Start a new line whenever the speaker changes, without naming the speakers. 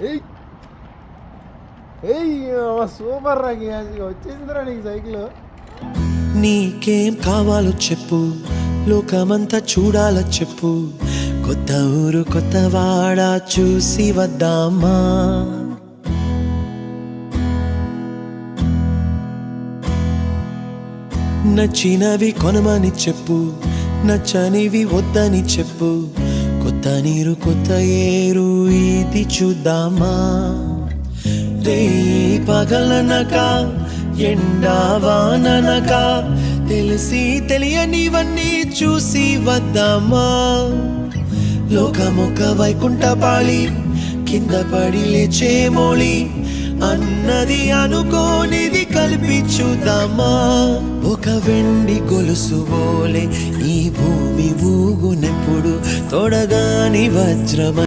ఏయ్ ఏయ్ సూపర్ రా వచ్చేసిందిరా నీకు సైకిల్.
నీకేం కావాలో చెప్పు, లోకమంతా చూడాల చెప్పు, కొత్త ఊరు కొత్త వాడ చూసి వద్దామా. నచ్చినవి కొనమని చెప్పు, నచ్చనివి వద్దని చెప్పు, కొత్త నీరు కొత్త ఏరు ఇది చూద్దామా. రే పగలనక ఎండా వాననక తెలిసి తెలియనివన్నీ చూసి వద్దామా. లోకమొక్క వైకుంఠపాళి, కింద పడి లేచే మోళి, అన్నది అనుకోనిది కలిపి చూద్దామా. ఒక వెండి గొలుసు బోలే ఈ భూమి ఊగునెప్పుడు తొడగాని వజ్రమ